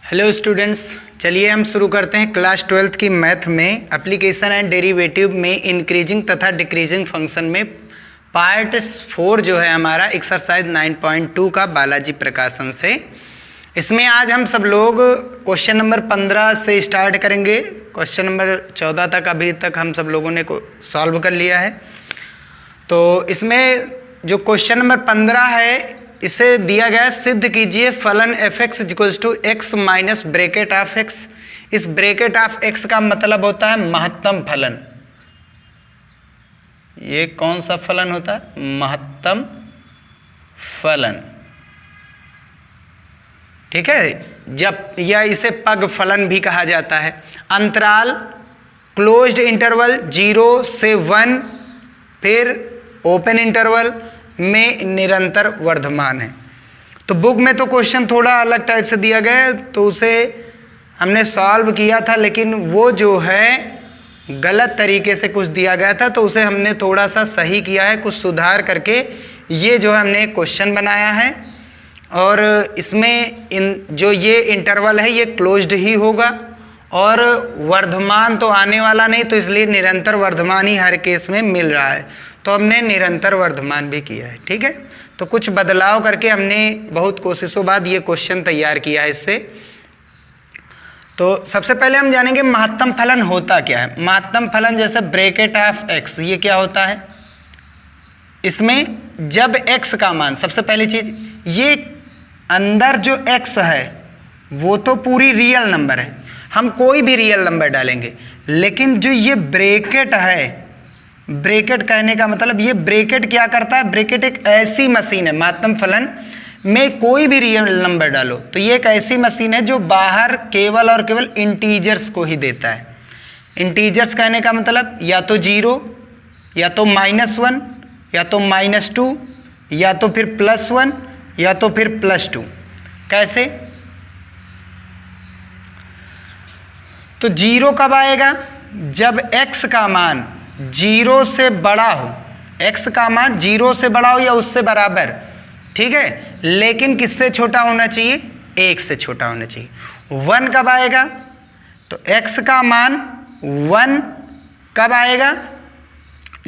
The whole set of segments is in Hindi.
हेलो स्टूडेंट्स, चलिए हम शुरू करते हैं क्लास 12th की मैथ में एप्लीकेशन एंड डेरिवेटिव में इंक्रीजिंग तथा डिक्रीजिंग फंक्शन में पार्ट 4 जो है हमारा एक्सरसाइज 9.2 का बालाजी प्रकाशन से। इसमें आज हम सब लोग क्वेश्चन नंबर 15 से स्टार्ट करेंगे। क्वेश्चन नंबर 14 तक अभी तक हम सब लोगों ने सॉल्व कर लिया है। तो इसमें जो क्वेश्चन नंबर 15 है, इसे दिया गया है सिद्ध कीजिए फलन f(x) equals to x minus bracket of x। इस ब्रैकेट ऑफ x का मतलब होता है महत्तम फलन। ये कौन सा फलन होता है? महत्तम फलन। ठीक है, जब या इसे पग फलन भी कहा जाता है। अंतराल क्लोज्ड इंटरवल 0 से 1 फिर ओपन इंटरवल में निरंतर वर्धमान है। तो बुक में तो क्वेश्चन थोड़ा अलग टाइप से दिया गया है, तो उसे हमने सॉल्व किया था, लेकिन वो जो है गलत तरीके से कुछ दिया गया था, तो उसे हमने थोड़ा सा सही किया है, कुछ सुधार करके ये जो है हमने क्वेश्चन बनाया है। और इसमें जो ये इंटरवल है ये क्लोज्ड ही होगा और वर्धमान तो आने वाला नहीं, तो इसलिए निरंतर वर्धमान ही हर केस में मिल रहा है। तो हमने निरंतर वर्धमान भी किया है। ठीक है, तो कुछ बदलाव करके हमने बहुत कोशिशों बाद ये क्वेश्चन तैयार किया है इससे। तो सबसे पहले हम जानेंगे महत्तम फलन होता क्या है। महत्तम फलन जैसे ब्रैकेट ऑफ x, ये क्या होता है? इसमें जब x का मान, सबसे पहली चीज ये अंदर जो x है वो तो पूरी रियल नंबर है, हम कोई भी रियल नंबर डालेंगे, लेकिन जो ये ब्रैकेट है, ब्रैकेट कहने का मतलब ये ब्रैकेट क्या करता है? ब्रैकेट एक ऐसी मशीन है, महत्तम फलन में कोई भी रियल नंबर डालो तो ये एक ऐसी मशीन है जो बाहर केवल और केवल इंटीजर्स को ही देता है। इंटीजर्स कहने का मतलब या तो 0 या तो -1 या तो -2 या तो फिर +1 या तो फिर +2। कैसे? तो 0 कब आएगा? जब x का मान 0 से बड़ा हो, x का मान 0 से बड़ा हो या उससे बराबर। ठीक है, लेकिन किससे छोटा होना चाहिए? 1 से छोटा होना चाहिए। 1 कब आएगा? तो x का मान 1 कब आएगा?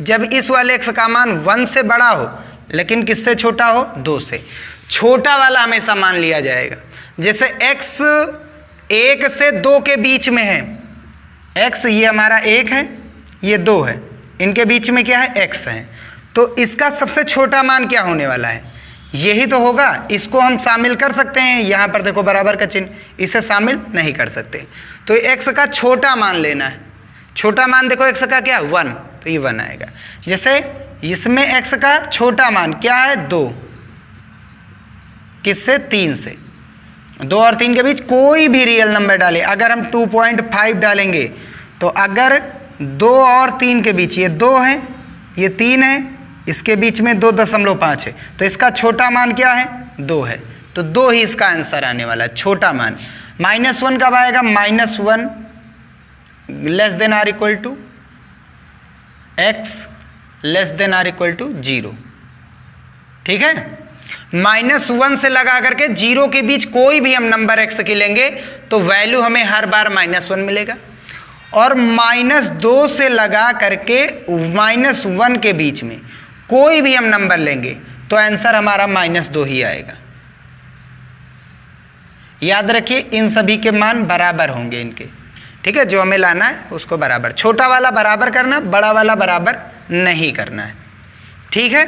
जब इस वाले x का मान 1 से बड़ा हो लेकिन किससे छोटा हो? 2 से। छोटा वाला हमेशा मान लिया जाएगा। जैसे x 1 से 2 के बीच में है, x ये हमारा 1 है, ये 2 है, इनके बीच में क्या है? x है। तो इसका सबसे छोटा मान क्या होने वाला है? यही तो होगा। इसको हम शामिल कर सकते हैं, यहाँ पर देखो बराबर का चिन्ह, इसे शामिल नहीं कर सकते। तो x का छोटा मान लेना है। छोटा मान देखो x का क्या? 1, तो ये 1 आएगा। जैसे इसमें x का छोटा मान क्या है? 2। किससे? 3 से। 2 और 3 के बीच कोई भी रियल नंबर डालें। अगर हम 2.5 डालेंगे तो अगर 2 और 3 के बीच, ये 2 है ये 3 है, इसके बीच में 2.5 है, तो इसका छोटा मान क्या है? 2 है। तो 2 ही इसका आंसर आने वाला है, छोटा मान। -1 कब आएगा? -1 less than or equal to x less than or equal to 0। ठीक है, -1 से लगा करके 0 के बीच कोई भी हम नंबर x की लेंगे तो वैल्यू हमें हर बार -1 मिलेगा। और -2 से लगा करके -1 के बीच में कोई भी हम नंबर लेंगे तो आंसर हमारा -2 ही आएगा। याद रखिए इन सभी के मान बराबर होंगे इनके। ठीक है, जो हमें लाना है उसको बराबर, छोटा वाला बराबर करना, बड़ा वाला बराबर नहीं करना है। ठीक है,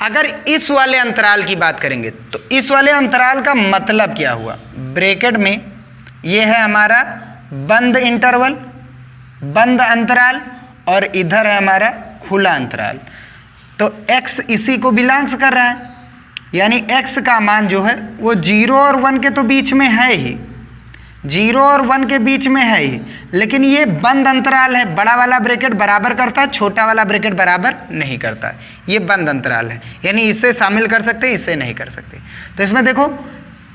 अगर इस वाले अंतराल की बात करेंगे तो इस वाले अंतराल का मतलब क्या हुआ? ब्रैकेट में ये है हमारा बंद इंटरवल, बंद अंतराल, और इधर है हमारा खुला अंतराल। तो x इसी को बिलोंग्स कर रहा है, यानी x का मान जो है वो 0 और 1 के तो बीच में है ही, 0 और 1 के बीच में है ही, लेकिन ये बंद अंतराल है। बड़ा वाला ब्रैकेट बराबर करता है, छोटा वाला ब्रैकेट बराबर नहीं करता। ये बंद अंतराल है, यानी इसे शामिल कर सकते, इसे नहीं कर सकते। तो इसमें देखो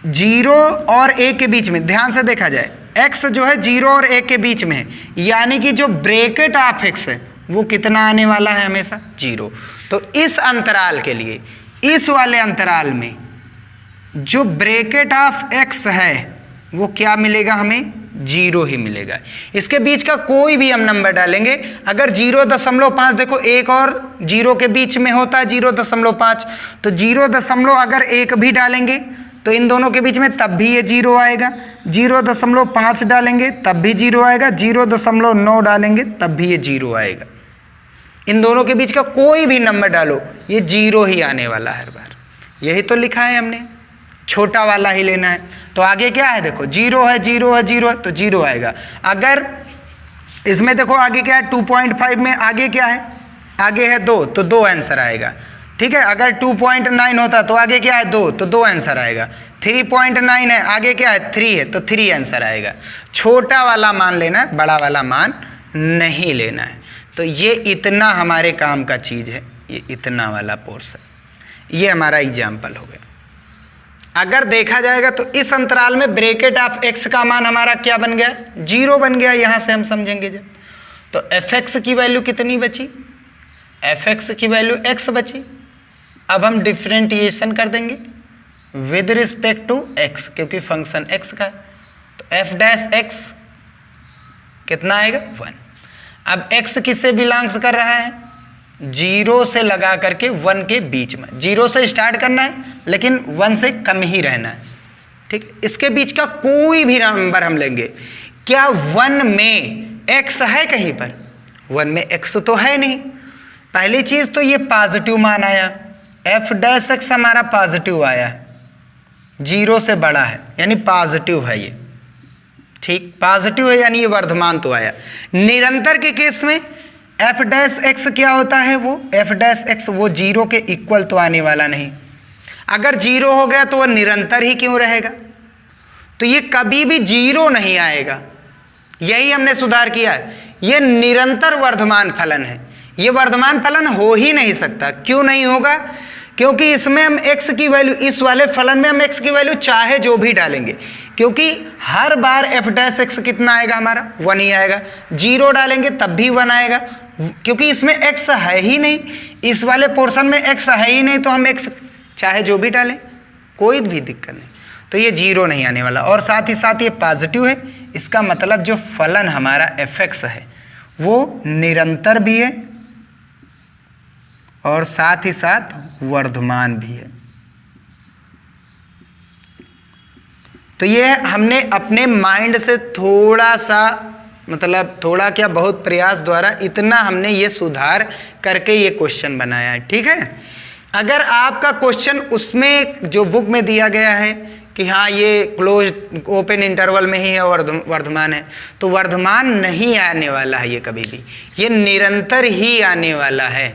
0 और 1 के बीच में, ध्यान से देखा जाए, x जो है 0 और 1 के बीच में है, यानी कि जो ब्रैकेट ऑफ x है वो कितना आने वाला है? हमेशा 0। तो इस अंतराल के लिए, इस वाले अंतराल में जो ब्रैकेट ऑफ x है वो क्या मिलेगा, हमें 0 ही मिलेगा। इसके बीच का कोई भी हम नंबर डालेंगे, अगर 0.5 देखो 1 और 0 के बीच में होता है 0.5, तो 0. अगर 1 भी डालेंगे तो इन दोनों के बीच में तब भी ये 0 आएगा, 0.5 डालेंगे तब भी 0 आएगा, 0.9 डालेंगे तब भी ये 0 आएगा। इन दोनों के बीच का कोई भी नंबर डालो ये 0 ही आने वाला हर बार। यही तो लिखा है हमने, छोटा वाला ही लेना है। तो आगे क्या है, देखो 0 है 0 है 0 है तो 0 आएगा। अगर इसमें देखो आगे क्या है 2.5 में आगे क्या है, आगे है 2 तो 2 आंसर आएगा। ठीक है, अगर 2.9 होता तो आगे क्या है 2 तो 2 आंसर आएगा। 3.9 है आगे क्या है 3 है तो 3 आंसर आएगा। छोटा वाला मान लेना है, बड़ा वाला मान नहीं लेना है। तो ये इतना हमारे काम का चीज़ है, ये इतना वाला पोर्शन, ये हमारा एग्जाम्पल हो गया। अगर देखा जाएगा तो इस अंतराल में ब्रैकेट ऑफ x का मान हमारा क्या बन गया, 0 बन गया। यहाँ से हम समझेंगे जब, तो fx की वैल्यू कितनी बची, fx की वैल्यू x बची। अब हम डिफ्रेंटिएशन कर देंगे विद रिस्पेक्ट टू x, क्योंकि फंक्शन x का है। तो f डैश x कितना आएगा 1। अब x किससे बिलोंग्स कर रहा है, 0 से लगा करके 1 के बीच में। 0 से स्टार्ट करना है लेकिन 1 से कम ही रहना है। ठीक है, इसके बीच का कोई भी नंबर हम लेंगे। क्या 1 में x है कहीं पर, 1 में x तो है नहीं। पहली चीज तो ये पॉजिटिव मान आया, f डैश x हमारा पॉजिटिव आया, 0 से बड़ा है यानी पॉजिटिव है ये। ठीक, पॉजिटिव है यानी ये वर्धमान तो आया। निरंतर के केस में f डैश एक्स क्या होता है, वो f डैश एक्स वो 0 के इक्वल तो आने वाला नहीं। अगर 0 हो गया तो वह निरंतर ही क्यों रहेगा, तो ये कभी भी 0 नहीं आएगा। यही हमने सुधार किया है, ये निरंतर वर्धमान फलन है, ये वर्धमान फलन हो ही नहीं सकता। क्यों नहीं होगा, क्योंकि इसमें हम x की वैल्यू, इस वाले फलन में हम x की वैल्यू चाहे जो भी डालेंगे, क्योंकि हर बार f डैश x कितना आएगा हमारा 1 ही आएगा। 0 डालेंगे तब भी 1 आएगा, क्योंकि इसमें x है ही नहीं, इस वाले पोर्शन में x है ही नहीं, तो हम x चाहे जो भी डालें कोई भी दिक्कत नहीं। तो ये 0 नहीं आने वाला। और साथ ही साथ ये पॉजिटिव है, इसका मतलब जो फलन हमारा fx है वो निरंतर भी है और साथ ही साथ वर्धमान भी है। तो ये हमने अपने माइंड से थोड़ा सा, मतलब थोड़ा क्या बहुत प्रयास द्वारा इतना हमने ये सुधार करके ये क्वेश्चन बनाया है। ठीक है, अगर आपका क्वेश्चन उसमें जो बुक में दिया गया है कि हाँ ये क्लोज ओपन इंटरवल में ही है वर्धमान है, तो वर्धमान नहीं आने वाला है ये कभी भी, ये निरंतर ही आने वाला है।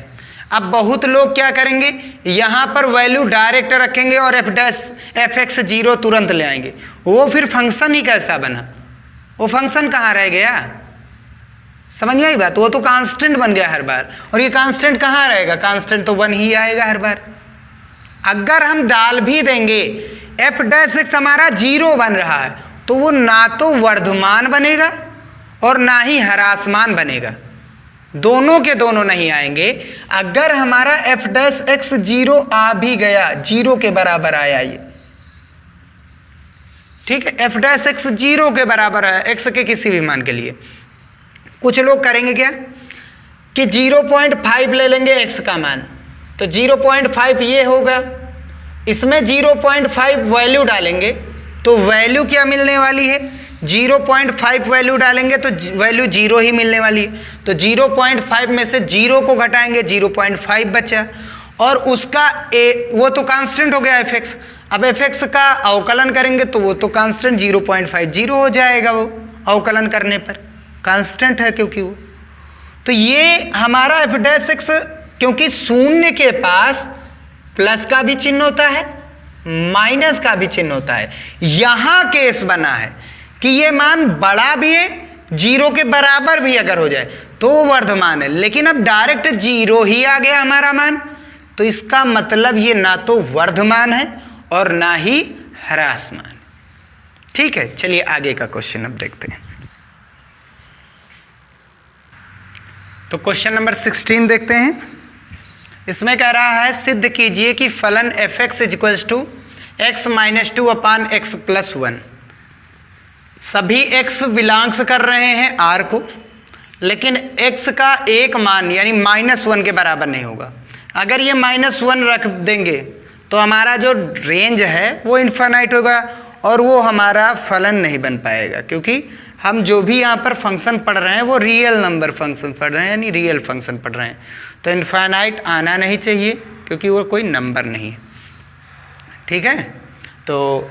अब बहुत लोग क्या करेंगे, यहाँ पर वैल्यू डायरेक्ट रखेंगे और fx 0 तुरंत ले आएंगे, वो फिर फंक्शन ही कैसा बना, वो फंक्शन कहाँ रह गया, समझ में आई बात। वो तो कांस्टेंट बन गया हर बार, और ये कांस्टेंट कहाँ रहेगा, कांस्टेंट तो 1 ही आएगा हर बार। अगर हम डाल भी देंगे f डैश x हमारा 0 बन रहा है, तो वो ना तो वर्धमान बनेगा और ना ही ह्रासमान बनेगा, दोनों के दोनों नहीं आएंगे। अगर हमारा f डैश x 0 आ भी गया, 0 के बराबर आया ये, ठीक है, f डैश x 0 के बराबर आया x के किसी भी मान के लिए, कुछ लोग करेंगे क्या कि 0.5 ले लेंगे x का मान, तो 0.5 ये होगा, इसमें 0.5 वैल्यू डालेंगे तो वैल्यू क्या मिलने वाली है, 0.5 वैल्यू डालेंगे तो वैल्यू 0 ही मिलने वाली है। तो 0.5 में से 0 को घटाएंगे, 0.5 बचा, और उसका वो तो कांस्टेंट हो गया fx। अब fx का अवकलन करेंगे तो वो तो कांस्टेंट 0.50 हो जाएगा, वो अवकलन करने पर कांस्टेंट है क्योंकि वो। तो ये हमारा f डैश x, क्योंकि शून्य के पास प्लस का भी चिन्ह होता है, माइनस का भी चिन्ह होता है। यहां केस बना है कि ये मान बड़ा भी है, 0 के बराबर भी अगर हो जाए तो वर्धमान है, लेकिन अब डायरेक्ट 0 ही आ गया हमारा मान, तो इसका मतलब ये ना तो वर्धमान है और ना ही ह्रासमान। ठीक है, चलिए आगे का क्वेश्चन अब देखते हैं। तो क्वेश्चन नंबर 16 देखते हैं। इसमें कह रहा है सिद्ध कीजिए कि फलन fx equals to x - 2 upon x + 1। सभी x बिलोंग्स कर रहे हैं r को, लेकिन x का एक मान यानी -1 के बराबर नहीं होगा। अगर ये -1 रख देंगे तो हमारा जो रेंज है वो इन्फिनाइट होगा और वो हमारा फलन नहीं बन पाएगा, क्योंकि हम जो भी यहाँ पर फंक्शन पढ़ रहे हैं वो रियल नंबर फंक्शन पढ़ रहे हैं, यानी रियल फंक्शन पढ़ रहे हैं। तो इन्फिनाइट आना नहीं चाहिए क्योंकि वो कोई नंबर नहीं है। ठीक है, तो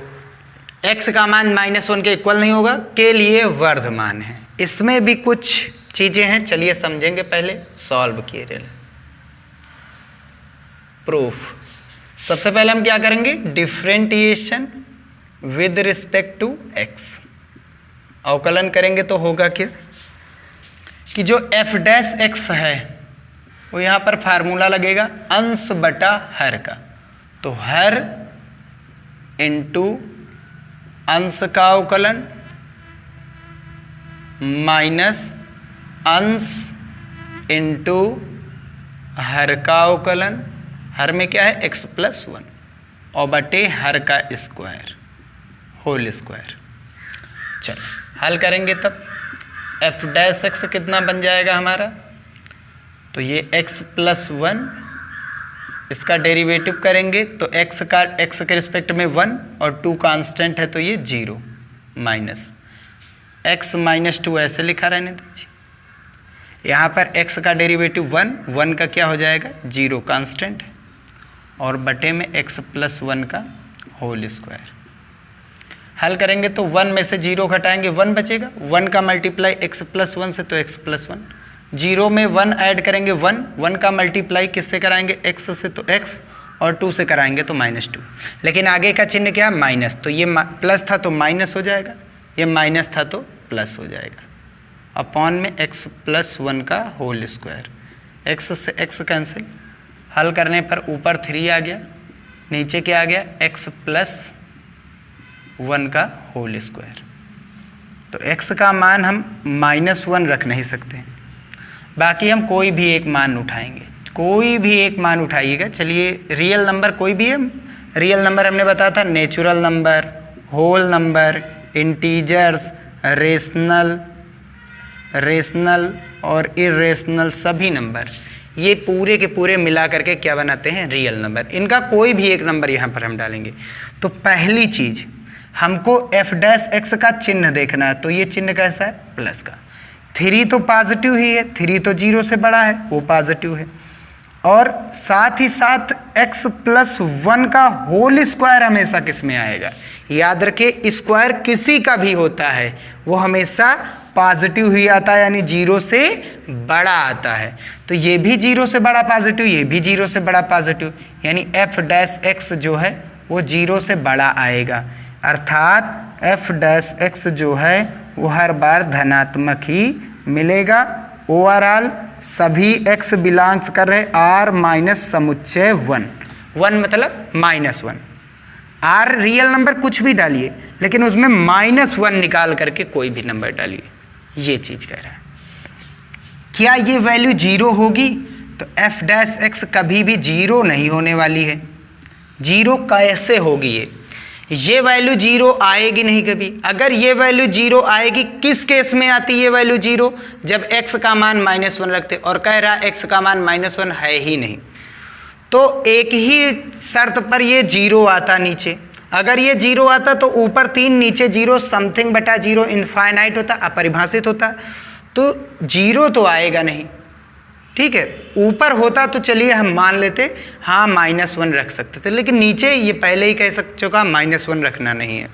x का मान -1 के इक्वल नहीं होगा, के लिए वर्धमान है। इसमें भी कुछ चीज़ें हैं, चलिए समझेंगे। पहले सॉल्व किए रहे प्रूफ। सबसे पहले हम क्या करेंगे, differentiation with respect to x। अवकलन करेंगे तो होगा क्या कि जो f' है वो यहाँ पर फार्मूला लगेगा अंश बटा हर का, तो हर इंटू अंश का अवकलन माइनस अंश इंटू हर का अवकलन। हर में क्या है x+1 और बटे हर का स्क्वायर होल स्क्वायर। चलो हल करेंगे तब f' कितना बन जाएगा हमारा, तो ये x+1, इसका डेरिवेटिव करेंगे तो x के रिस्पेक्ट में 1 और 2 कांस्टेंट है तो ये 0 माइनस x -2 ऐसे लिखा रहने दीजिए। यहाँ पर x का डेरिवेटिव 1 का क्या हो जाएगा 0 कांस्टेंट है और बटे में x+1 का होल स्क्वायर। हल करेंगे तो 1 में से 0 घटाएंगे 1 बचेगा, 1 का मल्टीप्लाई x+1 से तो x+1, 0 में 1 ऐड करेंगे 1 का मल्टीप्लाई किससे कराएंगे x से तो x और 2 से कराएंगे तो -2। लेकिन आगे का चिन्ह क्या माइनस, तो ये प्लस था तो माइनस हो जाएगा, ये माइनस था तो प्लस हो जाएगा। अपॉन में x+1 का होल स्क्वायर, x से x कैंसिल, हल करने पर ऊपर 3 आ गया, नीचे क्या आ गया x+1 का होल स्क्वायर। तो x का मान हम -1 रख नहीं सकते, बाकी हम कोई भी एक मान उठाएंगे, कोई भी एक मान उठाइएगा। चलिए रियल नंबर कोई भी है, रियल नंबर हमने बताया था natural number, whole number, integers, rational और इरेशनल सभी नंबर, ये पूरे के पूरे मिला करके क्या बनाते हैं रियल नंबर। इनका कोई भी एक नंबर यहाँ पर हम डालेंगे। तो पहली चीज हमको f' का चिन्ह देखना है, तो ये चिन्ह कैसा है प्लस का। 3 तो पॉजिटिव ही है, 3 तो 0 से बड़ा है, वो पॉजिटिव है। और साथ ही साथ x+1 का होल स्क्वायर हमेशा किस में आएगा, याद रखिए स्क्वायर किसी का भी होता है वो हमेशा पॉजिटिव ही आता है, यानी 0 से बड़ा आता है। तो ये भी 0 से बड़ा पॉजिटिव, ये भी 0 से बड़ा पॉजिटिव, यानी f' जो है वो 0 से बड़ा आएगा, अर्थात f' जो है वो हर बार धनात्मक ही मिलेगा। ओवरऑल सभी x बिलोंग्स कर रहे r माइनस समुच्चय 1 मतलब -1। r रियल नंबर कुछ भी डालिए, लेकिन उसमें -1 निकाल करके कोई भी नंबर डालिए, ये चीज कह रहा है। क्या ये वैल्यू 0 होगी, तो f' कभी भी 0 नहीं होने वाली है। 0 कैसे होगी, ये वैल्यू 0 आएगी नहीं कभी। अगर ये वैल्यू 0 आएगी, किस केस में आती है ये वैल्यू 0, जब x का मान -1 रखते, और कह रहा x का मान -1 है ही नहीं, तो एक ही शर्त पर ये 0 आता नीचे। अगर ये 0 आता तो ऊपर 3 नीचे 0, समथिंग बटा 0 इनफाइनाइट होता, अपरिभाषित होता, तो 0 तो आएगा नहीं। ठीक है, ऊपर होता तो चलिए हम मान लेते हाँ -1 रख सकते थे, लेकिन नीचे ये पहले ही कह चुका -1 रखना नहीं है,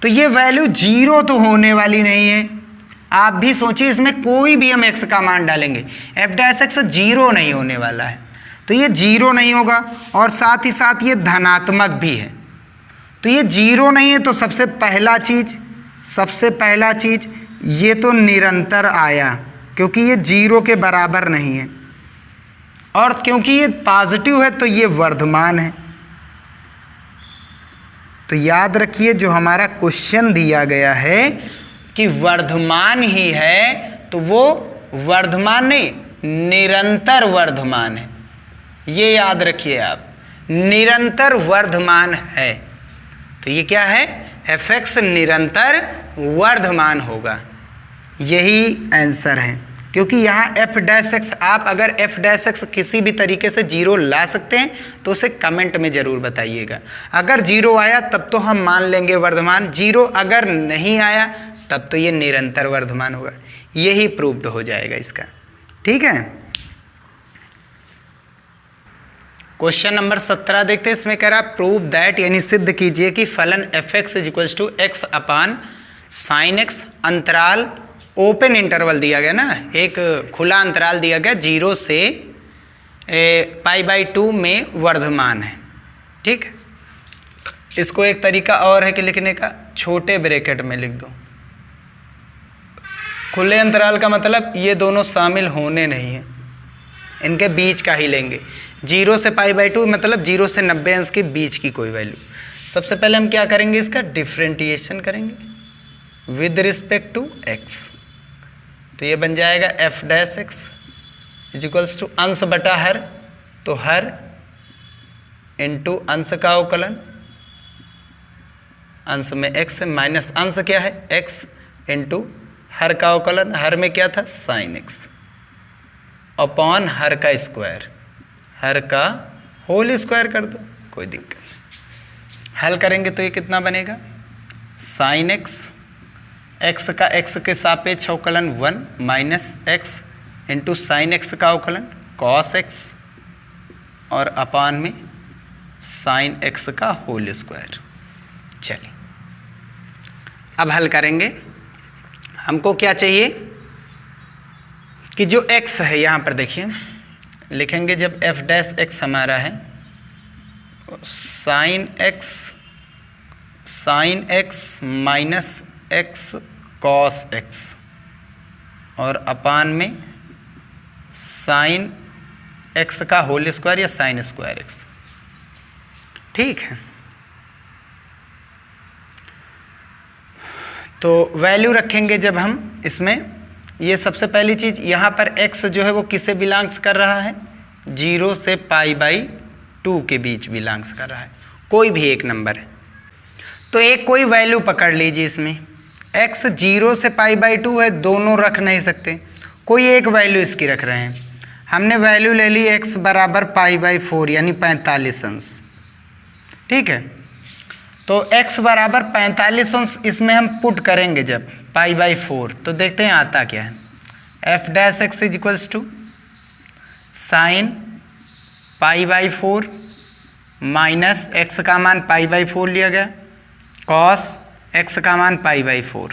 तो ये वैल्यू 0 तो होने वाली नहीं है। आप भी सोचिए, इसमें कोई भी हम x का मान डालेंगे f' 0 नहीं होने वाला है, तो ये 0 नहीं होगा, और साथ ही साथ ये धनात्मक भी है। तो ये 0 नहीं है, तो सबसे पहला चीज ये तो निरंतर आया, क्योंकि ये 0 के बराबर नहीं है, और क्योंकि ये पॉजिटिव है तो ये वर्धमान है। तो याद रखिए जो हमारा क्वेश्चन दिया गया है कि वर्धमान ही है, तो वो वर्धमान नहीं निरंतर वर्धमान है, ये याद रखिए आप, निरंतर वर्धमान है। तो ये क्या है fx निरंतर वर्धमान होगा। यही आंसर है, क्योंकि यहाँ f' आप अगर f' किसी भी तरीके से 0 ला सकते हैं तो उसे कमेंट में ज़रूर बताइएगा। अगर 0 आया तब तो हम मान लेंगे वर्धमान, 0 अगर नहीं आया तब तो ये निरंतर वर्धमान होगा। यही प्रूव्ड हो जाएगा इसका। ठीक है, क्वेश्चन नंबर 17 देखते हैं। इसमें कह रहा प्रूव दैट, यानी सिद्ध कीजिए कि फलन fx = x अपान साइन x, अंतराल ओपन इंटरवल दिया गया ना, एक खुला अंतराल दिया गया 0 से π/2 में वर्धमान है। ठीक है, इसको एक तरीका और है कि लिखने का, छोटे ब्रैकेट में लिख दो। खुले अंतराल का मतलब ये दोनों शामिल होने नहीं हैं, इनके बीच का ही लेंगे। 0 से π/2 मतलब 0 से 90 अंश के बीच की कोई वैल्यू। सबसे पहले हम क्या करेंगे, इसका डिफ्रेंटिएशन करेंगे विद रिस्पेक्ट टू x। तो ये बन जाएगा f' = अंश बटा हर, तो हर इंटू अंश का अवकलन, अंश में x माइनस अंश क्या है x इंटू हर का अवकलन, हर में क्या था साइन x, अपॉन हर का स्क्वायर, हर का होल स्क्वायर कर दो, कोई दिक्कत नहीं। हल करेंगे तो ये कितना बनेगा, साइन x का x के सापेक्ष अवकलन 1 minus x into sine x का अवकलन कॉस x और अपान में साइन x का होल स्क्वायर। चलिए अब हल करेंगे। हमको क्या चाहिए कि जो x है यहाँ पर देखिए लिखेंगे, जब f' हमारा है sine x minus x cos x और अपान में साइन x का होल स्क्वायर या साइन स्क्वायर x। ठीक है, तो वैल्यू रखेंगे जब हम इसमें, ये सबसे पहली चीज़ यहाँ पर x जो है वो किसे बिलोंग्स कर रहा है, 0 से π/2 के बीच बिलोंग्स कर रहा है, कोई भी एक नंबर है। तो एक कोई वैल्यू पकड़ लीजिए, इसमें x 0 से π/2 है, दोनों रख नहीं सकते, कोई एक वैल्यू इसकी रख रहे हैं। हमने वैल्यू ले ली x बराबर π/4 यानी 45 अंश। ठीक है, तो x बराबर 45 अंश इसमें हम पुट करेंगे जब π/4, तो देखते हैं आता क्या है। f' = साइन π/4 माइनस x का मान π/4 लिया गया, कॉस x का मान π/4।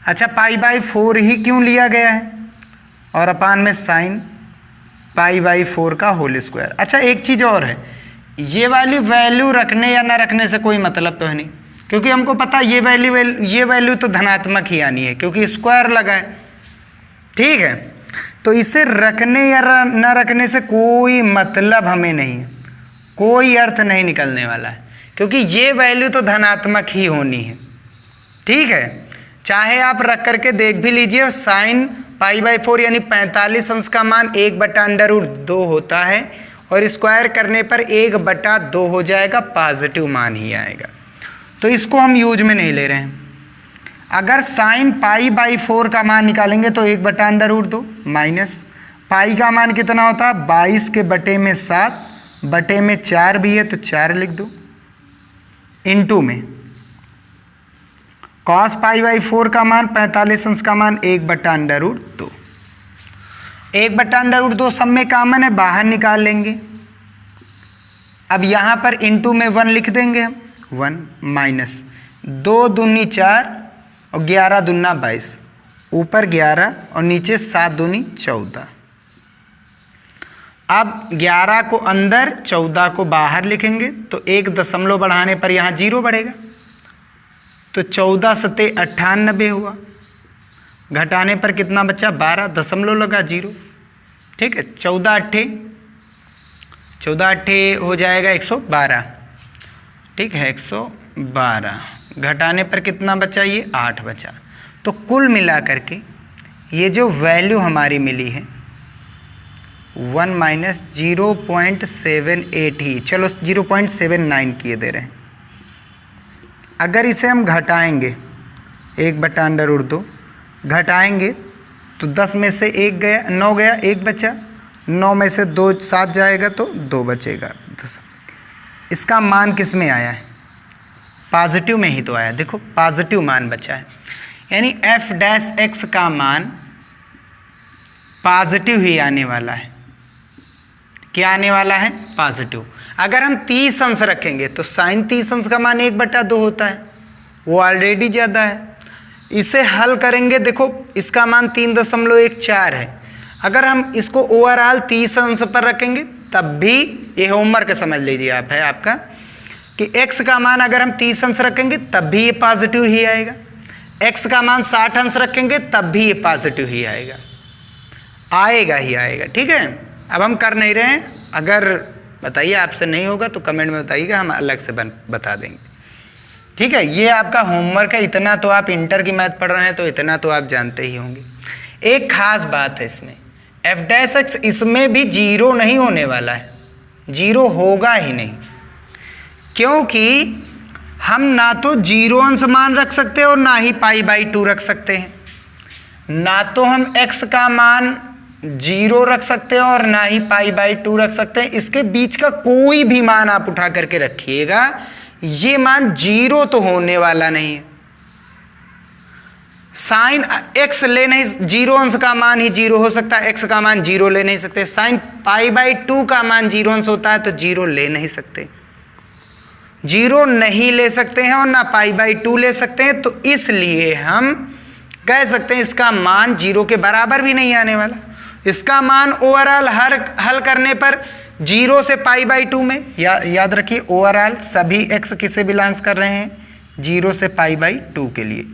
अच्छा, π/4 ही क्यों लिया गया है, और अपान में साइन π/4 का होल स्क्वायर। अच्छा, एक चीज़ और है, ये वाली वैल्यू रखने या ना रखने से कोई मतलब तो है नहीं, क्योंकि हमको पता है ये वैल्यू तो धनात्मक ही आनी है क्योंकि स्क्वायर लगा है। ठीक है, तो इसे रखने या ना रखने से कोई मतलब हमें नहीं है, कोई अर्थ नहीं निकलने वाला है, क्योंकि ये वैल्यू तो धनात्मक ही होनी है। ठीक है, चाहे आप रख करके देख भी लीजिए, साइन π/4 यानी 45 अंश का मान 1/√2 होता है और स्क्वायर करने पर 1/2 हो जाएगा, पॉजिटिव मान ही आएगा। तो इसको हम यूज में नहीं ले रहे हैं। अगर साइन π/4 का मान निकालेंगे तो 1/√2 माइनस पाई का मान कितना होता है 22 के बटे में 7 बटे में 4 भी है तो 4 लिख दो, इनटू में cos π/4 का मान 45 अंश का मान 1/√2। 1/√2 सब में कॉमन है, बाहर निकाल लेंगे। अब यहाँ पर इनटू में 1 लिख देंगे हम, 1 माइनस 2 दूनी 4 और 11 दूना 22, ऊपर 11 और नीचे 7 दूनी 14। अब 11 को अंदर 14 को बाहर लिखेंगे तो 1 दशमलव बढ़ाने पर यहाँ 0 बढ़ेगा, तो 14 सते 98 हुआ, घटाने पर कितना बचा 12, दशमलव लगा 0। ठीक है, 14 अट्ठे हो जाएगा 112। ठीक है, 112 घटाने पर कितना बचा, ये 8 बचा। तो कुल मिला करके ये जो वैल्यू हमारी मिली है 1 माइनस 0.78 ही, चलो 0.79 किए दे रहे हैं। अगर इसे हम घटाएंगे 1/√2 घटाएंगे तो 10 में से 1 गया, 9 गया, 1 बचा, 9 में से 2 7 जाएगा तो 2 बचेगा 10। इसका मान किस में आया है? पॉजिटिव में ही तो आया। देखो पॉजिटिव मान बचा है, यानी f' का मान पॉजिटिव ही आने वाला है। क्या आने वाला है? पॉजिटिव। अगर हम 30 अंश रखेंगे तो साइन 30 अंश का मान 1/2 होता है, वो ऑलरेडी ज़्यादा है। इसे हल करेंगे, देखो इसका मान 3.14 है। अगर हम इसको ओवरऑल 30 अंश पर रखेंगे तब भी, ये होमवर्क समझ लीजिए आप, है आपका, कि x का मान अगर हम 30 अंश रखेंगे तब भी ये पॉजिटिव ही आएगा, x का मान 60 अंश रखेंगे तब भी ये पॉजिटिव ही आएगा, आएगा ही आएगा। ठीक है, अब हम कर नहीं रहे हैं, अगर बताइए आपसे नहीं होगा तो कमेंट में बताइएगा, हम अलग से बता देंगे। ठीक है, ये आपका होमवर्क है। इतना तो आप इंटर की मैथ पढ़ रहे हैं तो इतना तो आप जानते ही होंगे। एक खास बात है इसमें, f' इसमें भी 0 नहीं होने वाला है, 0 होगा ही नहीं, क्योंकि हम ना तो 0 अंश मान रख सकते हैं और ना ही π/2 रख सकते हैं। ना तो हम x का मान 0 रख सकते हैं और ना ही π/2 रख सकते हैं। इसके बीच का कोई भी मान आप उठा करके रखिएगा, ये मान 0 तो होने वाला नहीं है। साइन x ले नहीं, 0 अंश का मान ही 0 हो सकता है, x का मान 0 ले नहीं सकते। साइन π/2 का मान 0 अंश होता है तो 0 ले नहीं सकते, 0 नहीं ले सकते हैं और ना π/2 ले सकते हैं। तो इसलिए हम कह सकते हैं इसका मान 0 के बराबर भी नहीं आने वाला। इसका मान ओवरऑल हल करने पर 0 से π/2 में, याद रखिए ओवरऑल सभी x किसे बिलोंग्स कर रहे हैं? 0 से π/2 के लिए।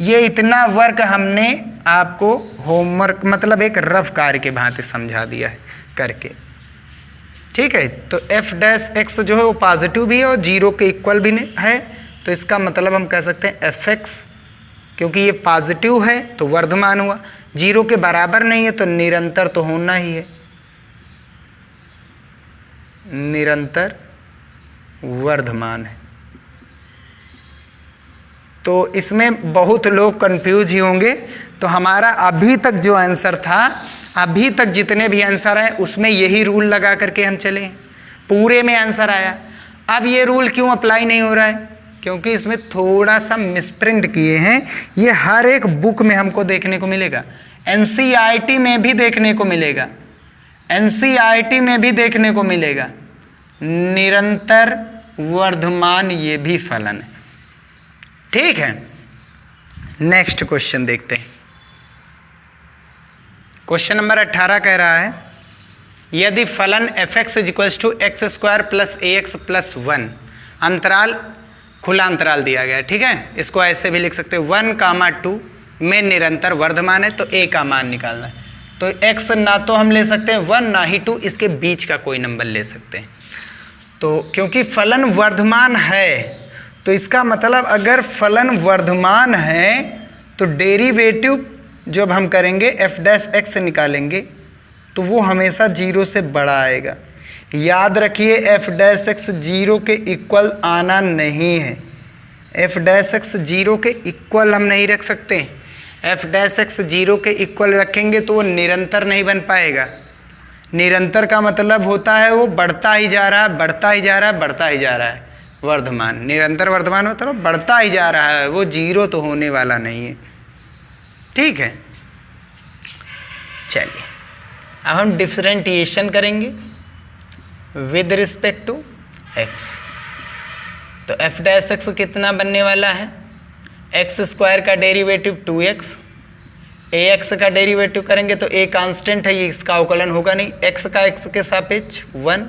ये इतना वर्क हमने आपको होमवर्क मतलब एक रफ कार्य के भांति समझा दिया है करके। ठीक है, तो f' जो है वो पॉजिटिव भी है और 0 के इक्वल भी है, तो इसका मतलब हम कह सकते हैं f(x), क्योंकि ये पॉजिटिव है तो वर्धमान हुआ, 0 के बराबर नहीं है तो निरंतर तो होना ही है, निरंतर वर्धमान है। तो इसमें बहुत लोग कंफ्यूज ही होंगे। तो हमारा अभी तक जो आंसर था, अभी तक जितने भी आंसर हैं उसमें यही रूल लगा करके हम चले, पूरे में आंसर आया। अब ये रूल क्यों अप्लाई नहीं हो रहा है? क्योंकि इसमें थोड़ा सा मिसप्रिंट किए हैं। ये हर एक बुक में हमको देखने को मिलेगा, NCERT में भी देखने को मिलेगा, NCERT में भी देखने को मिलेगा। निरंतर वर्धमान ये भी फलन है। ठीक है, नेक्स्ट क्वेश्चन देखते हैं। क्वेश्चन नंबर 18 कह रहा है, यदि फलन f(x) = x² + ax + 1 अंतराल, खुला अंतराल दिया गया है। ठीक है, इसको ऐसे भी लिख सकते हैं 1, 2 में निरंतर वर्धमान है तो a का मान निकालना है। तो x ना तो हम ले सकते हैं 1 ना ही 2, इसके बीच का कोई नंबर ले सकते हैं। तो क्योंकि फलन वर्धमान है तो इसका मतलब अगर फलन वर्धमान है तो डेरिवेटिव जब हम करेंगे f' निकालेंगे तो वो हमेशा 0 से बड़ा आएगा। याद रखिए f' 0 के इक्वल आना नहीं है, f' 0 के इक्वल हम नहीं रख सकते। f' 0 के इक्वल रखेंगे तो वो निरंतर नहीं बन पाएगा। निरंतर का मतलब होता है वो बढ़ता ही जा रहा है, बढ़ता ही जा रहा है, बढ़ता ही जा रहा है। वर्धमान, निरंतर वर्धमान मतलब बढ़ता ही जा रहा है, वो 0 तो होने वाला नहीं है। ठीक है, चलिए अब हम डिफरेंटिएशन करेंगे विद रिस्पेक्ट टू x। तो f' कितना बनने वाला है? x² का डेरिवेटिव 2x, ax का डेरिवेटिव करेंगे तो a कांस्टेंट है, ये इसका अवकलन होगा नहीं, x का x के सापेक्ष 1,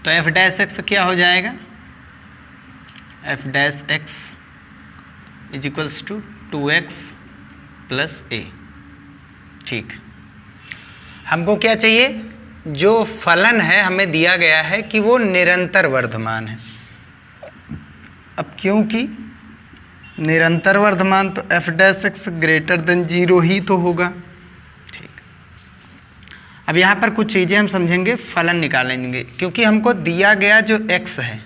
तो f' क्या हो जाएगा? f' = 2x + a। ठीक, हमको क्या चाहिए? जो फलन है हमें दिया गया है कि वो निरंतर वर्धमान है। अब क्योंकि निरंतर वर्धमान तो f' > 0 ही तो होगा। ठीक, अब यहाँ पर कुछ चीज़ें हम समझेंगे, फलन निकालेंगे, क्योंकि हमको दिया गया जो x है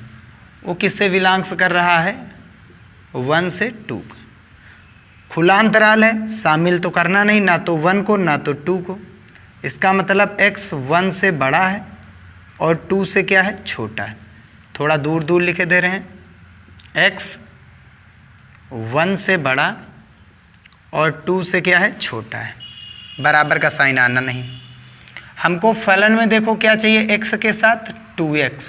वो किससे बिलोंग्स कर रहा है, 1 से 2। खुला अंतराल है, शामिल तो करना नहीं, ना तो 1 को ना तो 2 को। इसका मतलब x 1 से बड़ा है और 2 से क्या है, छोटा है। थोड़ा दूर दूर लिखे दे रहे हैं, x 1 से बड़ा और 2 से क्या है, छोटा है। बराबर का साइन आना नहीं। हमको फलन में देखो क्या चाहिए, x के साथ 2x,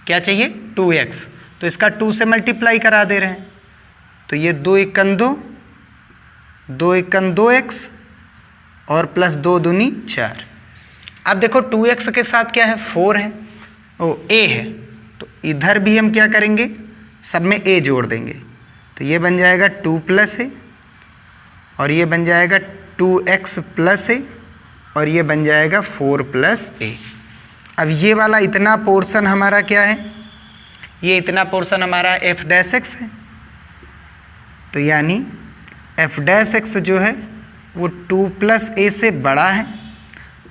क्या चाहिए 2x, तो इसका 2 से मल्टीप्लाई करा दे रहे हैं, तो ये 2 एकन 2, 2 एकन 2x और प्लस 2 दूनी 4। अब देखो 2x के साथ क्या है, 4 है, ओ a है, तो इधर भी हम क्या करेंगे, सब में a जोड़ देंगे, तो ये बन जाएगा 2 + a और ये बन जाएगा 2x + a और ये बन जाएगा 4 + a। अब ये वाला इतना पोर्शन हमारा क्या है, ये इतना पोर्शन हमारा f' है, तो यानी f' जो है वो 2 + a से बड़ा है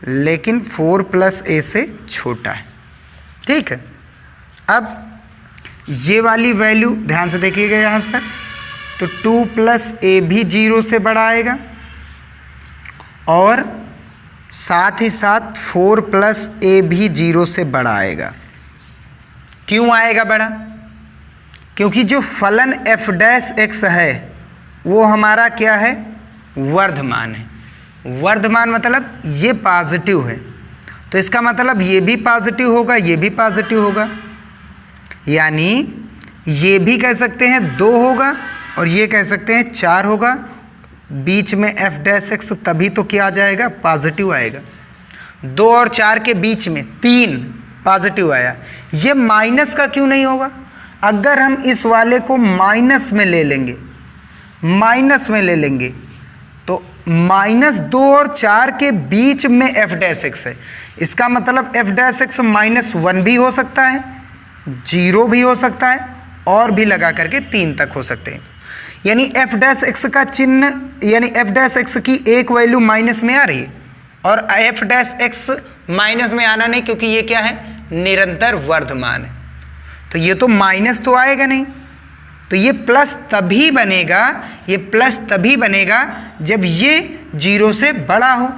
लेकिन 4 + a से छोटा है। ठीक है, अब ये वाली वैल्यू ध्यान से देखिएगा यहाँ पर, तो 2 + a भी 0 से बड़ा आएगा और साथ ही साथ 4 + a भी 0 से बड़ा आएगा। क्यों आएगा बड़ा, क्योंकि जो फलन f' है वो हमारा क्या है, वर्धमान है। वर्धमान मतलब ये पॉजिटिव है, तो इसका मतलब ये भी पॉजिटिव होगा, ये भी पॉजिटिव होगा, यानी ये भी कह सकते हैं 2 होगा और ये कह सकते हैं 4 होगा। बीच में f' तभी तो क्या आ जाएगा, पॉजिटिव आएगा। 2 और 4 के बीच में 3 पॉजिटिव आया, ये माइनस का क्यों नहीं होगा। अगर हम इस वाले को माइनस में ले लेंगे, माइनस में ले लेंगे तो -2 और 4 के बीच में f' है, इसका मतलब f' -1 भी हो सकता है, 0 भी हो सकता है और भी लगा करके 3 तक हो सकते हैं। यानी f' का चिन्ह, यानी f' की एक वैल्यू माइनस में आ रही है और f' माइनस में आना नहीं, क्योंकि ये क्या है, निरंतर वर्धमान है, तो ये तो माइनस तो आएगा नहीं, तो ये प्लस तभी बनेगा, ये प्लस तभी बनेगा जब ये 0 से बड़ा हो,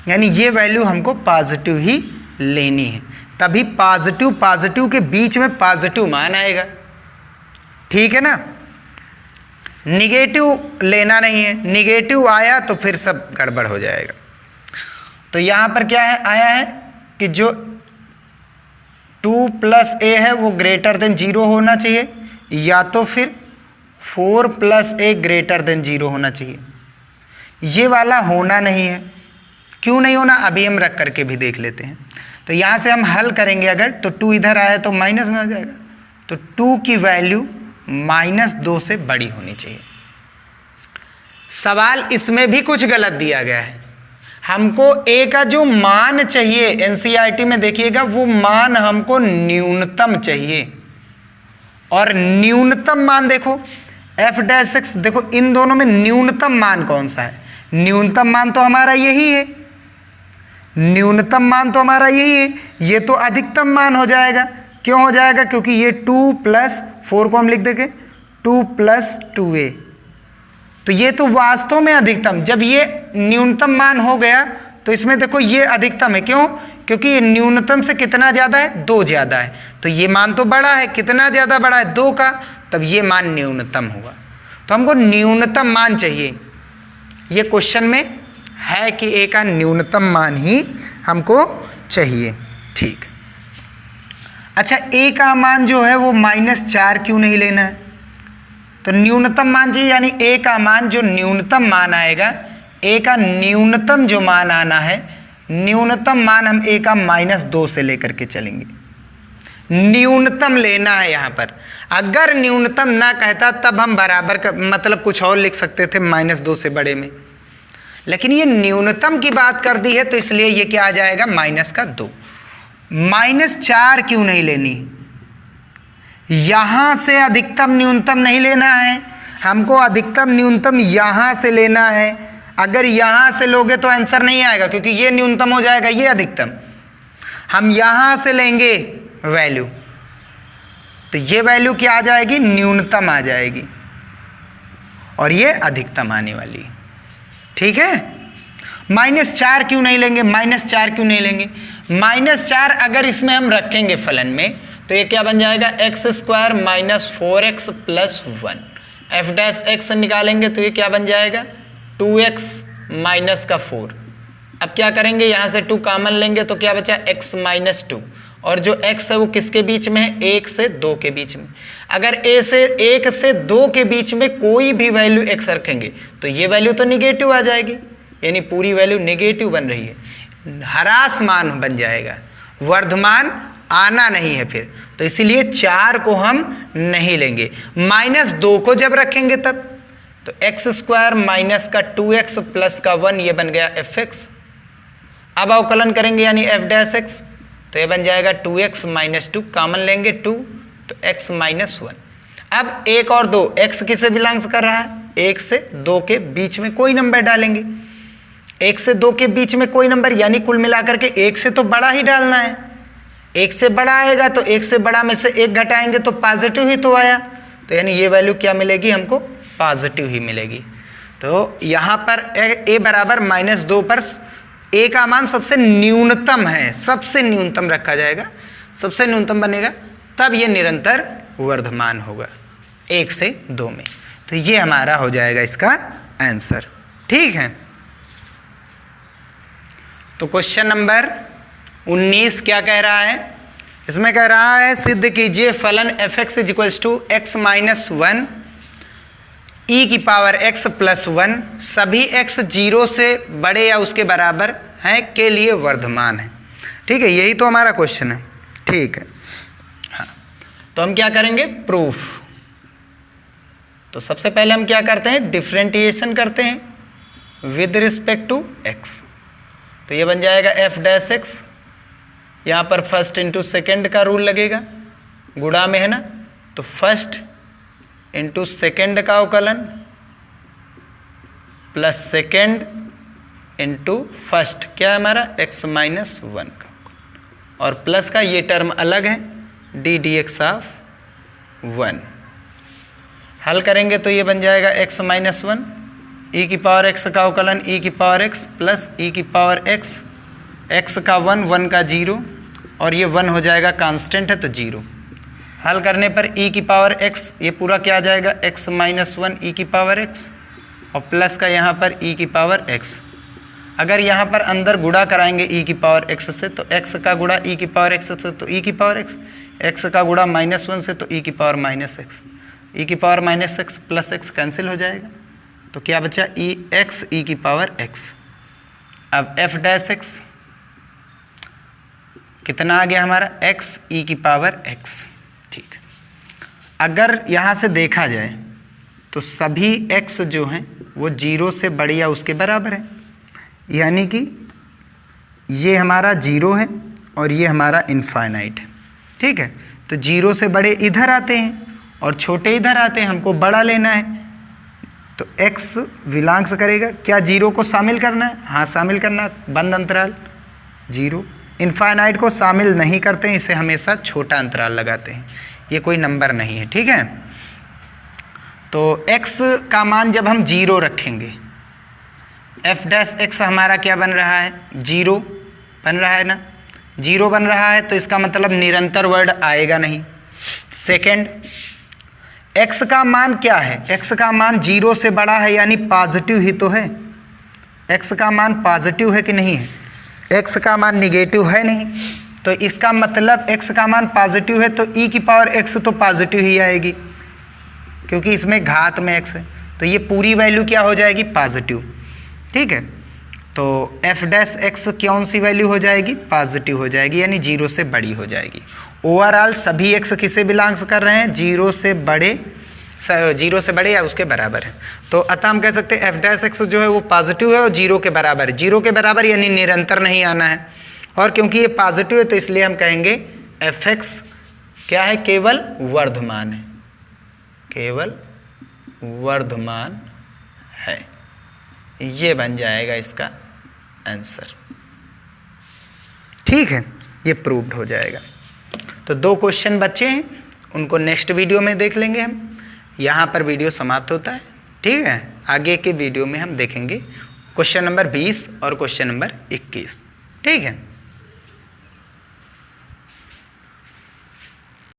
यानी ये वैल्यू हमको पॉजिटिव ही लेनी है, तभी पॉजिटिव के बीच में पॉजिटिव मान आएगा। ठीक है ना, निगेटिव लेना नहीं है, निगेटिव आया तो फिर सब गड़बड़ हो जाएगा। तो यहाँ पर क्या है, आया है कि जो 2 + a है वो > 0 होना चाहिए, या तो फिर 4 + a > 0 होना चाहिए। ये वाला होना नहीं है, क्यों नहीं होना, अभी हम रख करके भी देख लेते हैं। तो यहाँ से हम हल करेंगे अगर, तो 2 इधर आया तो माइनस में हो जाएगा, तो 2 की वैल्यू -2 से बड़ी होनी चाहिए। सवाल इसमें भी कुछ गलत दिया गया है, हमको a का जो मान चाहिए, NCERT में देखिएगा वो मान हमको न्यूनतम चाहिए, और न्यूनतम मान देखो f' देखो इन दोनों में न्यूनतम मान कौन सा है, न्यूनतम मान तो हमारा यही है, न्यूनतम मान तो हमारा यही है, ये तो अधिकतम मान हो जाएगा। क्यों हो जाएगा, क्योंकि ये 2 + 4 को हम लिख देंगे 2 + 2a, तो ये तो वास्तव में अधिकतम, जब ये न्यूनतम मान हो गया तो इसमें देखो ये अधिकतम है। क्यों, क्योंकि ये न्यूनतम से कितना ज़्यादा है, 2 ज़्यादा है, तो ये मान तो बड़ा है, कितना ज़्यादा बड़ा है, 2 का, तब ये मान न्यूनतम होगा। तो हमको न्यूनतम मान चाहिए, ये क्वेश्चन में है कि a का न्यूनतम मान ही हमको चाहिए। ठीक, अच्छा a का मान जो है वो -4 क्यों नहीं लेना है, तो न्यूनतम मान चाहिए, यानी a का मान जो न्यूनतम मान आएगा, a का न्यूनतम जो मान आना है, न्यूनतम मान हम a का -2 से लेकर के चलेंगे, न्यूनतम लेना है यहाँ पर। अगर न्यूनतम ना कहता तब हम बराबर का मतलब कुछ और लिख सकते थे -2 से बड़े में, लेकिन ये न्यूनतम की बात कर दी है तो इसलिए ये क्या आ जाएगा, -2। -4 क्यों नहीं लेनी, यहाँ से अधिकतम न्यूनतम नहीं लेना है, हमको अधिकतम न्यूनतम यहाँ से लेना है। अगर यहाँ से लोगे तो आंसर नहीं आएगा, क्योंकि ये न्यूनतम हो जाएगा, ये अधिकतम। हम यहाँ से लेंगे वैल्यू तो ये वैल्यू क्या आ जाएगी, न्यूनतम आ जाएगी, और ये अधिकतम आने वाली। ठीक है, -4 क्यों नहीं लेंगे, -4 क्यों नहीं लेंगे? -4 अगर इसमें हम रखेंगे फलन में तो ये क्या बन जाएगा, x² - 4x + 1। f' निकालेंगे तो ये क्या बन जाएगा, 2x - 4। अब क्या करेंगे, यहाँ से 2 कॉमन लेंगे तो क्या बचा, x - 2, और जो x है वो किसके बीच में है, 1 से 2 के बीच में। अगर 1 से 2 के बीच में कोई भी वैल्यू x रखेंगे तो ये वैल्यू तो निगेटिव आ जाएगी, यानी पूरी वैल्यू निगेटिव बन रही है, ह्रासमान बन जाएगा, वर्धमान आना नहीं है फिर। तो इसीलिए 4 को हम नहीं लेंगे। -2 को जब रखेंगे तब तो x² माइनस का 2x प्लस का 1 ये बन गया fx। अब अवकलन करेंगे यानी f' तो ये बन जाएगा 2x - 2, कॉमन लेंगे 2 तो x - 1। अब 1 और 2 x किसे बिलोंग्स कर रहा है, 1 से 2 के बीच में कोई नंबर डालेंगे, 1 से 2 के बीच में कोई नंबर, यानी कुल मिलाकर के 1 से तो बड़ा ही डालना है। 1 से बड़ा आएगा तो 1 से बड़ा में से 1 घटाएंगे तो पॉजिटिव ही तो आया, तो यानी ये वैल्यू क्या मिलेगी हमको, पॉजिटिव ही मिलेगी। तो यहाँ पर a बराबर -2 पर a का मान सबसे न्यूनतम है, सबसे न्यूनतम रखा जाएगा, सबसे न्यूनतम बनेगा, तब ये निरंतर वर्धमान होगा 1 से 2 में। तो ये हमारा हो जाएगा इसका आंसर। ठीक है, तो क्वेश्चन नंबर 19 क्या कह रहा है, इसमें कह रहा है सिद्ध कीजिए फलन f(x) = x - 1 e⁻x + 1 सभी x 0 से बड़े या उसके बराबर हैं के लिए वर्धमान है। ठीक है, यही तो हमारा क्वेश्चन है। ठीक है, हाँ, तो हम क्या करेंगे, प्रूफ। तो सबसे पहले हम क्या करते हैं, डिफरेंटिएशन करते हैं विद रिस्पेक्ट टू x। तो ये बन जाएगा f'(x), यहाँ पर फर्स्ट इंटू सेकेंड का रूल लगेगा, गुणा में है ना, तो फर्स्ट इंटू सेकेंड का अवकलन प्लस सेकेंड इंटू फर्स्ट क्या है हमारा, x - 1 का, और प्लस का ये टर्म अलग है ddx ऑफ 1। हल करेंगे तो ये बन जाएगा x - 1 e⁻x का अवकलन e⁻x प्लस e⁻x, x का 1, 1 का 0, और ये 1 हो जाएगा कांस्टेंट है तो 0। हल करने पर e⁻x ये पूरा क्या आ जाएगा, x - 1 e⁻x, और प्लस का यहाँ पर e⁻x। अगर यहाँ पर अंदर गुणा कराएंगे e⁻x से तो x का गुणा e⁻x से तो e⁻x, x का गुणा -1 से तो e⁻x, e⁻x plus x cancel हो जाएगा, तो क्या बचा x e⁻x। अब f'(x) कितना आ गया हमारा, x e⁻x। ठीक, अगर यहाँ से देखा जाए तो सभी x जो हैं वो 0 से बड़े या उसके बराबर है, यानी कि ये हमारा 0 है और ये हमारा इनफाइनाइट है। ठीक है, तो 0 से बड़े इधर आते हैं और छोटे इधर आते हैं, हमको बड़ा लेना है, तो x बिलोंग्स करेगा, क्या 0 को शामिल करना है, हाँ शामिल करना, बंद अंतराल 0। इनफाइनाइट को शामिल नहीं करते हैं, इसे हमेशा छोटा अंतराल लगाते हैं, ये कोई नंबर नहीं है। ठीक है, तो x का मान जब हम 0 रखेंगे, f'(x) हमारा क्या बन रहा है, 0 बन रहा है ना, 0 बन रहा है तो इसका मतलब निरंतर वर्ड आएगा नहीं। सेकंड, x का मान क्या है, x का मान 0 से बड़ा है यानी पॉजिटिव ही तो है, x का मान पॉजिटिव है कि नहीं है, x का मान निगेटिव है नहीं, तो इसका मतलब x का मान पॉजिटिव है तो e⁻x तो पॉजिटिव ही आएगी, क्योंकि इसमें घात में x है, तो ये पूरी वैल्यू क्या हो जाएगी, पॉजिटिव। ठीक है, तो f'(x) कौन सी वैल्यू हो जाएगी, पॉजिटिव हो जाएगी, यानी 0 से बड़ी हो जाएगी। ओवरऑल सभी x किसे बिलोंग्स कर रहे हैं, 0 से बड़े या उसके बराबर है। तो अतः हम कह सकते हैं f'(x) जो है वो पॉजिटिव है और 0 के बराबर है, 0 के बराबर यानी निरंतर नहीं आना है, और क्योंकि ये पॉजिटिव है तो इसलिए हम कहेंगे f(x) क्या है, केवल वर्धमान है, केवल वर्धमान है, ये बन जाएगा इसका आंसर। ठीक है, ये प्रूव्ड हो जाएगा। तो 2 क्वेश्चन बचे हैं, उनको नेक्स्ट वीडियो में देख लेंगे हम। यहाँ पर वीडियो समाप्त होता है। ठीक है, आगे के वीडियो में हम देखेंगे क्वेश्चन नंबर 20 और क्वेश्चन नंबर 21। ठीक है।